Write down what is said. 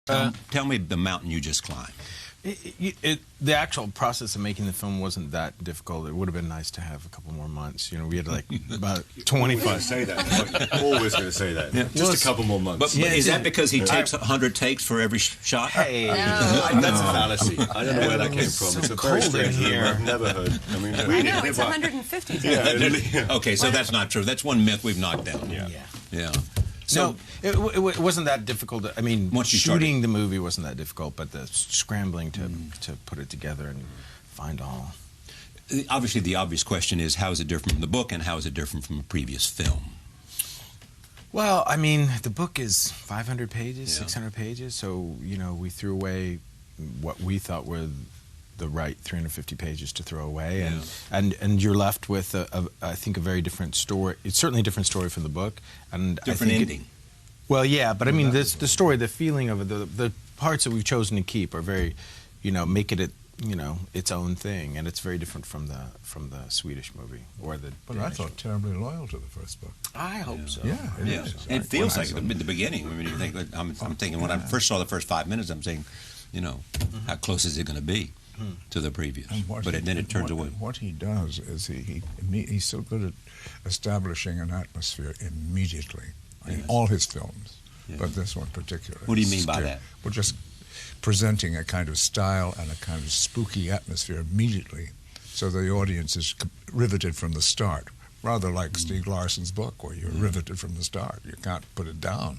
Tell me the mountain you just climbed. The actual process of making the film wasn't that difficult. It would have been nice to have a couple more months. You know, we had like about 25. Say that. Always going to say that. Yeah. Just a couple more months. But is that because he takes 100 takes for every shot? Hey, that's a fallacy. I don't know where that came from. It's a very strange here. I've never heard. I mean, I know, it's 150 takes. Yeah. Okay, so that's not true. That's one myth we've knocked down. Yeah. So no, it wasn't that difficult. I mean, shooting the movie wasn't that difficult, but the scrambling to put it together and find all. Obviously, the obvious question is, how is it different from the book, and how is it different from a previous film? Well, I mean, the book is 500 pages, 600 pages, so, you know, we threw away what we thought were the right 350 pages to throw away, and you're left with I think a very different story. It's certainly a different story from the book, and different ending. Well, yeah, but I mean, the story, the feeling of it, the parts that we've chosen to keep are very, you know, make it its own thing, and it's very different from the Swedish movie or the. But I thought terribly loyal to the first book. I hope so. Yeah, it feels like in the beginning. I mean, you think I'm thinking when I first saw the first 5 minutes, I'm saying, you know, how close is it going to be to the previous? But then it turns away. What he does is he's so good at establishing an atmosphere immediately in all his films, but this one particularly. What do you mean by that? Well, just presenting a kind of style and a kind of spooky atmosphere immediately, so the audience is riveted from the start, rather like Stieg Larsson's book, where you're riveted from the start. You can't put it down.